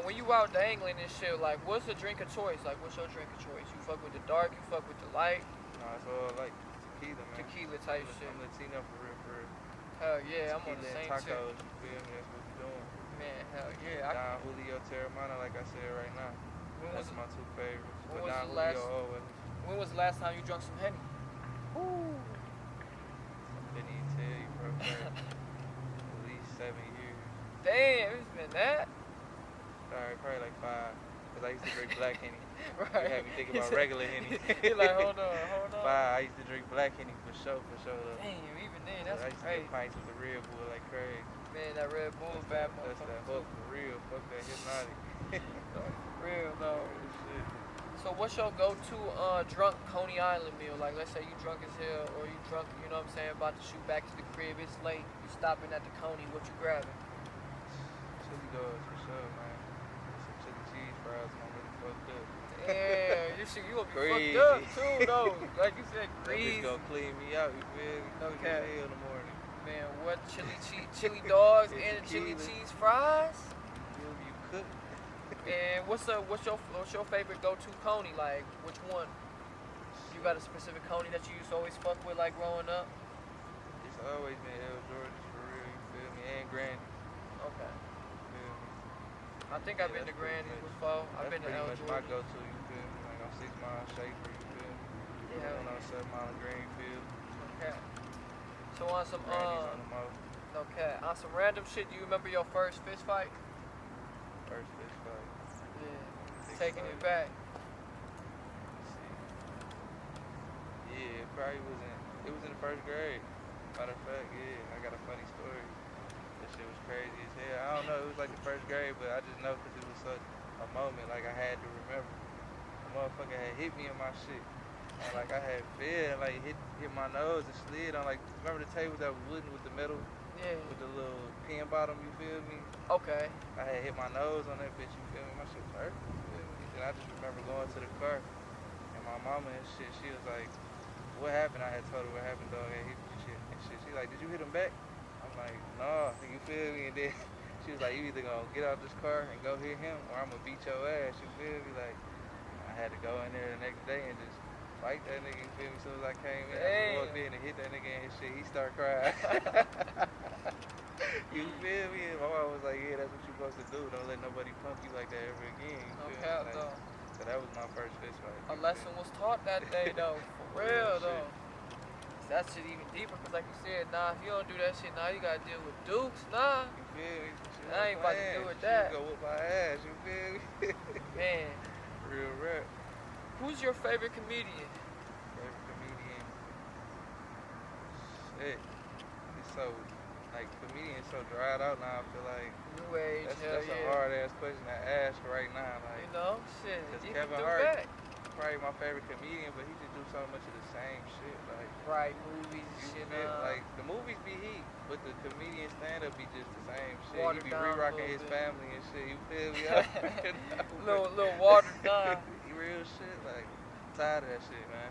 S2: when you out dangling and shit, like, what's the drink of choice? Like, what's your drink of choice? You fuck with the dark, you fuck with the light?
S3: Nah, it's all like tequila, man.
S2: Tequila type shit.
S3: I'm Latino for real.
S2: Hell yeah, I'm on the same
S3: tacos,
S2: tip.
S3: you feel me? That's what we doing.
S2: Man, hell yeah.
S3: Don Julio Terramana, like I said right now. That's my 2 favorites. But Don Julio always.
S2: When was the last time you drunk some Henny?
S3: Ooh. I couldn't even tell you, bro. At least 7 years.
S2: Damn, it's been that?
S3: Alright, probably like 5. Because I used to drink black Henny. You
S2: Right.
S3: had me think about regular Henny.
S2: He like, hold on.
S3: Fire, I used to drink black Henny for sure though.
S2: Damn, even then,
S3: But
S2: that's
S3: I used to
S2: crazy.
S3: get pints with the Red Bull like crazy.
S2: Man, that Red Bull bad
S3: That's that
S2: motherfucker.
S3: hook for real. Fuck that hypnotic.
S2: Real though.
S3: Real shit.
S2: So what's your go-to drunk Coney Island meal? Like, let's say you drunk as hell, or you drunk, you know what I'm saying, about to shoot back to the crib. It's late. You stopping at the Coney. What you grabbing?
S3: Chili dogs for sure, man. Some chili cheese fries and I'm really fucked up.
S2: Yeah, you gonna be
S3: Crazy.
S2: fucked up too, though. Like you said,
S3: That bitch
S2: grease.
S3: gonna clean me out, you feel me? Quick
S2: Okay.
S3: as hell in the morning.
S2: Man, what chili dogs
S3: And
S2: and chili
S3: tequila.
S2: cheese fries?
S3: You feel me? You cook.
S2: And what's your favorite go-to Coney? Like, which one? You got a specific Coney that you used to always fuck with, like growing up?
S3: It's always been El Jordan's for real, you feel me? And Granny,
S2: Okay.
S3: you feel me?
S2: I think I've
S3: Yeah,
S2: been to
S3: that's pretty
S2: Granny's
S3: much-
S2: before. I've
S3: That's
S2: been to
S3: pretty
S2: El
S3: much my
S2: Jordan.
S3: go-to, you feel me? Like I'm 6 Mile Shaker, you feel me?
S2: Yeah.
S3: Going on 7 Mile in Greenfield.
S2: Okay. So on some
S3: Granny's on the most.
S2: okay, on some random shit, do you remember your first fist fight?
S3: First fist fight.
S2: Yeah.
S3: Big
S2: Taking
S3: fight.
S2: it back.
S3: Let's see. Yeah, it probably it was in the 1st grade. Matter of fact, yeah, I got a funny story. That shit was crazy as hell. I don't know, it was like the 1st grade, but I just know because it was such a moment, like I had to remember. The motherfucker had hit me in my shit. And like I had fell and like hit my nose and slid on like, remember the table that was wooden with the metal,
S2: Yeah.
S3: with the little pin bottom, you feel me?
S2: Okay.
S3: I had hit my nose on that bitch, you feel me? My shit was hurt, you feel me? And I just remember going to the car and my mama and shit, she was like, what happened? I had told her what happened, dog. I hit you shit and shit. She like, did you hit him back? I'm like, nah, you feel me? And then she was like, you either gonna get out this car and go hit him or I'm gonna beat your ass, you feel me? Like, I had to go in there the next day and just fight that nigga, you feel me? As soon as I came in, I just walked in and hit that nigga and his shit, he started crying. You feel me? And my mom was like, yeah, that's what you supposed to do. Don't let nobody pump you like that ever again. You feel
S2: Okay,
S3: me? Like,
S2: though.
S3: so that was my first fist fight.
S2: A lesson was taught that day, though. For real, though. That shit even deeper, because like you said, nah, if you don't do that shit, nah, you gotta deal with dukes, nah.
S3: You feel me? She
S2: I ain't about to
S3: playing.
S2: do with
S3: She
S2: that.
S3: Go whoop my ass, you feel me?
S2: Man,
S3: Real rap.
S2: who's your favorite comedian?
S3: Favorite comedian. Shit. It's so, like, comedian's so dried out now, I feel like.
S2: New age, hell
S3: That's a
S2: yeah.
S3: hard ass question to ask right now. Like,
S2: You know, shit.
S3: Cause
S2: You
S3: Kevin
S2: can do
S3: Hart-
S2: that.
S3: probably my favorite comedian, but he just do so much of the same shit. Like,
S2: Right, movies and
S3: you
S2: shit.
S3: feel, like the movies be heat, but the comedian stand up be just the same shit.
S2: Watered
S3: He be
S2: down a
S3: re-rocking
S2: little
S3: his
S2: bit.
S3: family and shit. You feel me?
S2: little watered down.
S3: Real shit. Like, tired of that shit, man.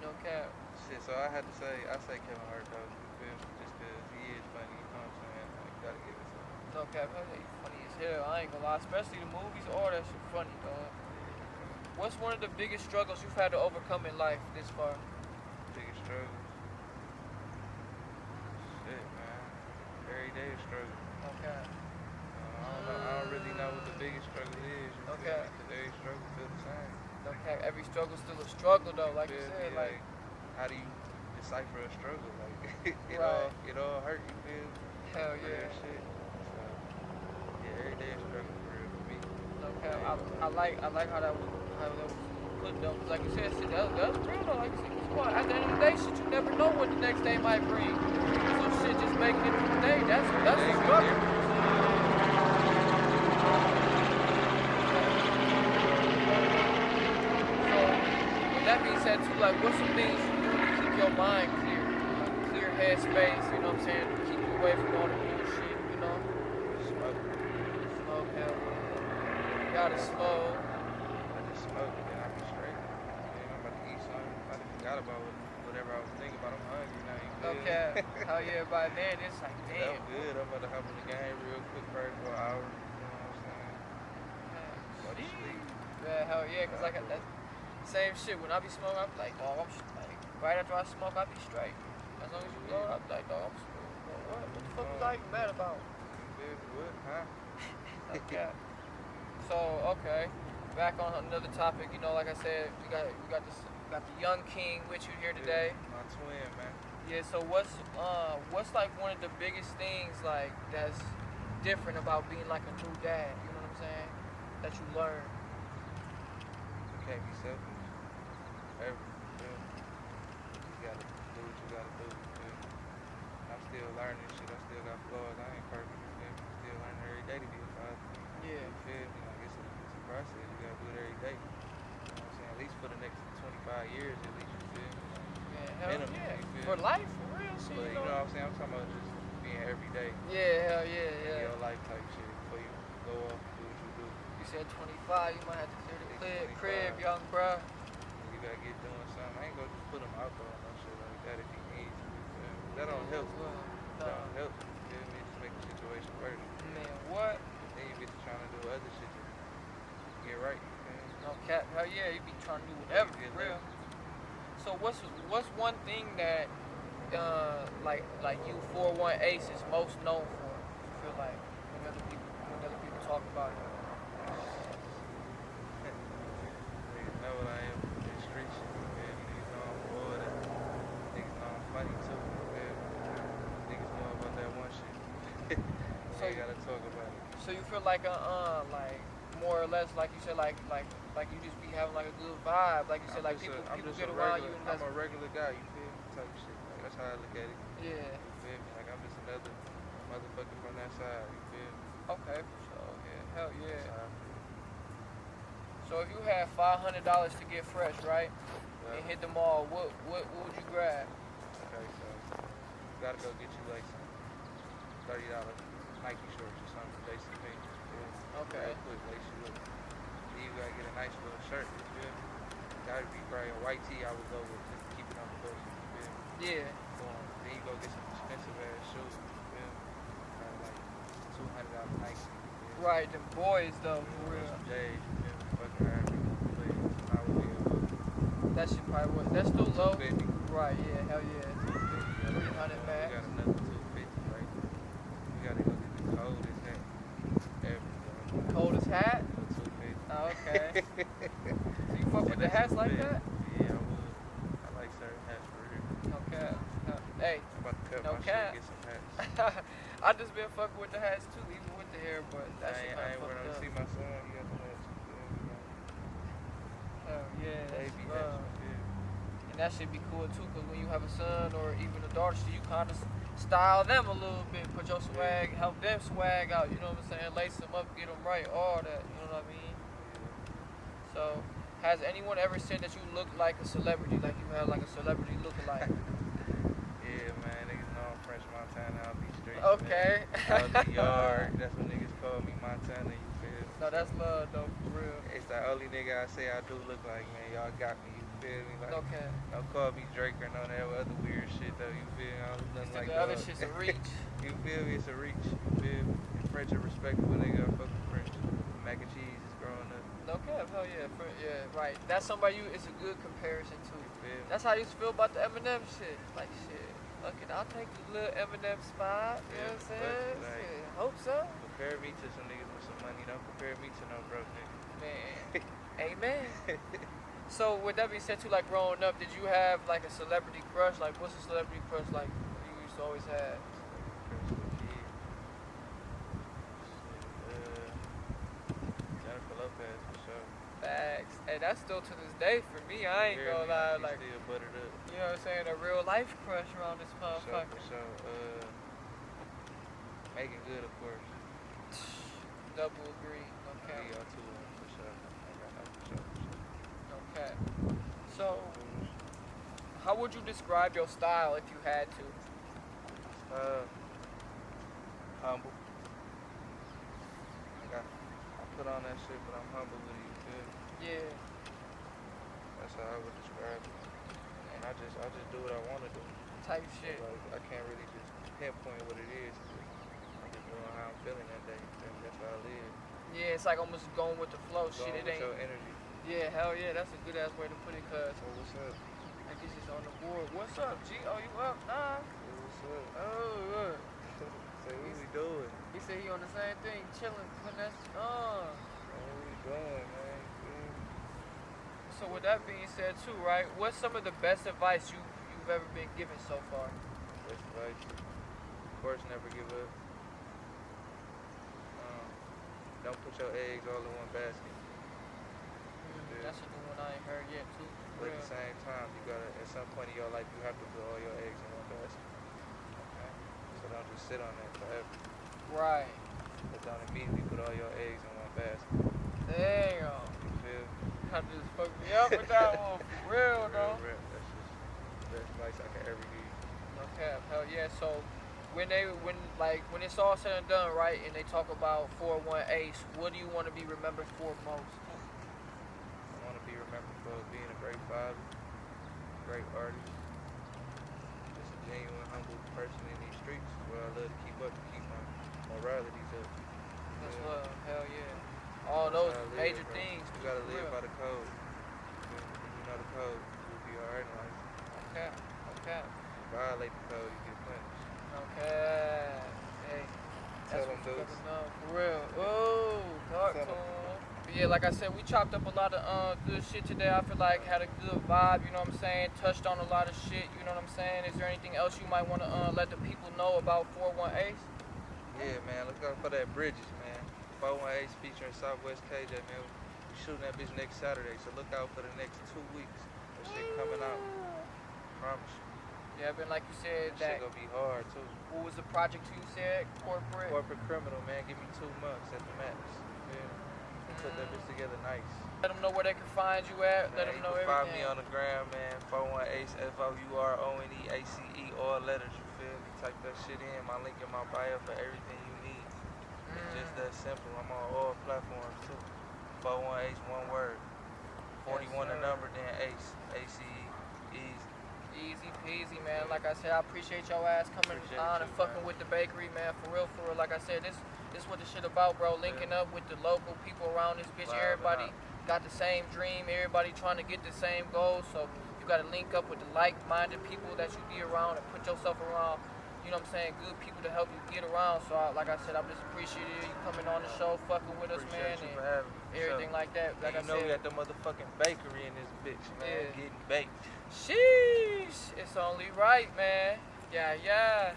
S2: No cap.
S3: Shit. So I had to say, Kevin Hart though. You feel me? Just cause he is funny. You know what I'm saying? Like, gotta give it to him.
S2: No cap. Hell yeah, you funny as hell. I ain't gonna lie. Especially the movies, all that shit funny, dog. What's one of the biggest struggles you've had to overcome in life this far?
S3: Biggest struggle. Shit, man. Everyday struggle.
S2: Okay.
S3: I don't really know what the biggest struggle is. You feel
S2: Okay.
S3: me? 'Cause every struggle feel the same.
S2: Okay. Every struggle's still a struggle, though. Like you
S3: Feel
S2: said,
S3: me?
S2: like
S3: how do you decipher a struggle? Like
S2: Right.
S3: it all hurt. You feel?
S2: hell
S3: Real
S2: yeah.
S3: shit. So yeah, every day is struggle for real for me.
S2: Okay. I like how that was put though. 'Cause like you said, shit, that was real though. Like you said, 'cause what? At the end of the day, shit, you never know what the next day might bring. So shit, just making it through the day. That's
S3: Every
S2: the
S3: day be
S2: struggle.
S3: different.
S2: So, with that being said, too, like, what's some things you do to keep your mind clear? Like, clear headspace, you know what I'm saying? To keep you away from all the bullshit, you know?
S3: Smoke.
S2: Smoke, hell yeah. You gotta smoke.
S3: I just smoke and then I be straight. Yeah, I'm about to eat something. I just forgot about whatever I was thinking about. I'm hungry now. You feel?
S2: Okay. Hell yeah, by then, it's like,
S3: That
S2: damn.
S3: was good. I'm about to hop in the game real quick, probably for an hour. You know what I'm saying? Go to sleep.
S2: Yeah, hell yeah, because like, that same shit. When I be smoking, I be like, dog, like, right after I smoke, I be straight. As long as you blow it, I be like, dog, I'm smooth. What the fuck was I even mad about?
S3: You feel me? What? Huh?
S2: Okay. So, okay. Back on another topic, you know, like I said, we got the young king with you here today.
S3: Yeah, my twin, man.
S2: Yeah, so what's like one of the biggest things like that's different about being like a new dad, you know what I'm saying? That you learn.
S3: can't be selfish. Ever. You feel me? You gotta do what you gotta do. You feel me? I'm still learning shit. I still got flaws. I ain't perfect. You feel me? Still learning every day to be a father.
S2: Yeah.
S3: You feel me? Like it's a process. You gotta do it every day. You know what I'm saying? At least for the next 25 years, at least. You feel me? Like,
S2: Yeah, hell
S3: minimum.
S2: yeah.
S3: You feel
S2: For
S3: me?
S2: life, for real shit,
S3: But you know what I'm saying? I'm talking about just being every day
S2: Yeah, hell yeah,
S3: in
S2: yeah.
S3: your life type shit before you go off and do what you do.
S2: You said 25, you might have to clear the
S3: Big
S2: crib,
S3: 25.
S2: young bruh.
S3: You gotta get doing something. I ain't gonna just put him out there or no shit like that if he needs to. You feel me? That don't help.
S2: Well,
S3: That don't help. You feel me? It just make the situation worse.
S2: man, what?
S3: Then you get to trying to do other shit to get right. You feel me?
S2: No cap, hell yeah, you be trying to do whatever,
S3: You get
S2: for real.
S3: left.
S2: So what's one thing that like you 4-1 Ace is most known for? You feel like when other people talk about it.
S3: Niggas know what I am in the street shit. You feel me? Niggas know I'm bored and niggas know I'm funny too. You feel me? Niggas know about that one shit.
S2: So
S3: So you gotta talk about it.
S2: So you feel like like more or less like you said like you just be having like a good vibe, like you said, like people get around you and
S3: I'm a regular guy, you feel me? Type of shit. Like, that's how I look at it.
S2: yeah.
S3: You feel me? Like I'm just another motherfucker from that side, you feel me?
S2: Okay, so yeah, hell
S3: That's
S2: yeah.
S3: how I feel.
S2: So if you had $500 to get fresh, right,
S3: Yeah.
S2: and hit the mall, what would you grab?
S3: Okay, so you gotta go get you like some $30 Nike shorts or something, basically. You feel me?
S2: Okay.
S3: Real quick, lace you up. Then you gotta get a nice little shirt, you feel me? Gotta be probably a white tee I would go with just to keep it on the books, you feel me?
S2: Yeah.
S3: Then you go get some expensive ass shoes, you feel me? Probably like $200 Nike, you feel me?
S2: Right, them boys though, for real.
S3: Some J's, you feel me? Fucking however you wanna play it. I would be able to
S2: That shit probably was. That's still low.
S3: 250.
S2: Right, yeah, hell yeah. 250, 300
S3: We
S2: max.
S3: got another 250, right? We gotta go get the coldest hat ever, bro.
S2: Coldest hat?
S3: For 250.
S2: Oh, okay. So you fuck with the hats like that?
S3: Yeah, I would. I like certain hats for real.
S2: No cap. Hey,
S3: I'm about to cut
S2: No
S3: my
S2: cap.
S3: shit and get some hats.
S2: I just been fucking with the hats too, even with the hair, but that shit
S3: I ain't
S2: kinda
S3: wearing
S2: fucked
S3: them.
S2: up.
S3: See my son, he got the hats. You feel me? Like,
S2: Hell yeah,
S3: baby
S2: that's
S3: hats, you feel me?
S2: and that should be cool too, cause when you have a son or even a daughter, so you kind of style them a little bit, put your swag, help them swag out. You know what I'm saying? Lace them up, get them right, all that. You know what I mean? So, has anyone ever said that you look like a celebrity, like you have like a celebrity lookalike?
S3: Yeah, man, niggas know I'm French Montana out these streets.
S2: Okay.
S3: Man. Out the yard, that's what niggas call me, Montana, you feel me?
S2: No, that's love though, for real.
S3: It's the only nigga I say I do look like, man. Y'all got me, you feel me? Like,
S2: Okay.
S3: don't call me Drake or none of that other weird shit, though, you feel me? I don't look nothing like
S2: The other
S3: that.
S2: shit's a reach.
S3: You feel me? It's a reach, you feel me? And French a respectable nigga, I fuck with French. Mac and cheese is growing up,
S2: No cap, hell yeah, yeah, right. That's somebody it's a good comparison to.
S3: you feel me?
S2: That's how you feel about the Eminem shit. Like shit. Okay, I'll take the little Eminem spot. You know what I'm saying?
S3: but, like,
S2: Shit, hope so.
S3: Compare me to some niggas with some money, don't compare me to no broke nigga.
S2: Man. Amen. So with that being said too, like growing up, did you have like a celebrity crush? Like what's a celebrity crush like you used to always have?
S3: Jennifer Lopez for sure.
S2: Facts. Hey, that's still to this day for me. I ain't
S3: Hear
S2: gonna
S3: me?
S2: lie.
S3: She
S2: Like,
S3: still buttered up.
S2: you know what I'm saying? A real life crush around this
S3: For sure,
S2: motherfucker.
S3: for sure. Making good, of course.
S2: Double agree. Okay.
S3: Y'all too, for sure. For sure.
S2: Okay. So, how would you describe your style if you had to?
S3: Humble. Like I put on that shit, but I'm humble with it, you feel me?
S2: Yeah.
S3: That's how I would describe it. And I just do what I want to do.
S2: Type shit.
S3: Like, I can't really just pinpoint what it is. I'm just doing how I'm feeling that day. You feel me? That's how I live.
S2: Yeah, it's like almost going with the flow.
S3: Going
S2: Shit, it
S3: with
S2: ain't.
S3: your energy.
S2: Yeah, hell yeah, that's a good ass way to put it. Cause
S3: So what's up?
S2: I guess it's on the board. What's up, G? Oh, you up? Nah.
S3: What's up?
S2: Oh, look.
S3: Say, what we doing?
S2: He said he on the same thing, chilling, putting that.
S3: What we doing, man?
S2: So with that being said, too, right? What's some of the best advice you've ever been given so far?
S3: Best advice. Of course, never give up. Don't put your eggs all in one basket.
S2: That's a new one I ain't heard yet too.
S3: But at the same time, you gotta, at some point in your life, you have to put all your eggs in one basket.
S2: Okay.
S3: So don't just sit on that forever.
S2: Right.
S3: But don't immediately put all your eggs in one basket.
S2: Damn.
S3: You feel me?
S2: Kind of just fucked me up with that one, for real though.
S3: Real. That's just the best advice I can ever give you.
S2: Okay, hell yeah. So when it's all said and done, right, and they talk about 4-1 Ace, what do you want to be remembered for most?
S3: I want to be remembered for being a great father, great artist, just a genuine, humble person in these streets where I love to keep up to keep my moralities up.
S2: That's
S3: Yeah.
S2: love, hell yeah. All
S3: That's
S2: those
S3: how I live,
S2: major
S3: bro.
S2: things.
S3: You gotta
S2: for
S3: live
S2: real.
S3: by the code. When you know the code, you'll be alright in life.
S2: Okay, okay,
S3: If you violate the code, you get punished.
S2: okay. Hey,
S3: Tell
S2: that's
S3: them
S2: what you
S3: dudes.
S2: gotta know, for real. Ooh, cartoon. But yeah, like I said, we chopped up a lot of good shit today. I feel like had a good vibe, you know what I'm saying? Touched on a lot of shit, you know what I'm saying? Is there anything else you might want to let the people know about 4-1 Ace?
S3: Yeah, man, look out for that Bridges, man. 418 featuring Southwest KJ, man. We shooting that bitch next Saturday, so look out for the next 2 weeks. That shit coming out. Promise you.
S2: Yeah, but like you said,
S3: That shit
S2: that
S3: gonna be hard, too.
S2: what was the project you said? Corporate?
S3: Corporate criminal, man. Give me 2 months at the max. Yeah. We put that bitch together nice.
S2: Let them know where they can find you at. Let
S3: Man,
S2: them
S3: you
S2: know
S3: can find me
S2: everything.
S3: on the gram, man. 418 FOURONEACE, all letters, you feel me? Type that shit in. My link in my bio for everything you need. It's just that simple. I'm on all platforms, too. 418, one word. 41
S2: Yes,
S3: the
S2: sir.
S3: number, then Ace. ACE. Easy.
S2: Easy peasy, man. Like I said, I appreciate your ass coming
S3: Appreciate
S2: on
S3: you,
S2: and fucking
S3: man.
S2: with the bakery, man. For real, for real. Like I said, this what this shit about, bro. Linking up with the local people around this bitch.
S3: Live
S2: Everybody
S3: and
S2: got the same dream. Everybody trying to get the same goals. So you got to link up with the like-minded people that you be around and put yourself around. You know what I'm saying? Good people to help you get around. So like I said, I'm just appreciative of you coming on the show, fucking with us, man,
S3: Appreciate you
S2: and
S3: for having me.
S2: everything like that. Like
S3: And
S2: I
S3: you know we
S2: said,
S3: got the motherfucking bakery in this bitch, man.
S2: Yeah.
S3: Getting baked.
S2: sheesh, it's only right, man. Yeah.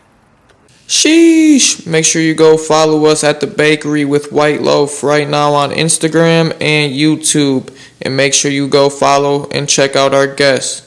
S1: Sheesh. Make sure you go follow us at the bakery with Whiteloaf right now on Instagram and YouTube. And make sure you go follow and check out our guests.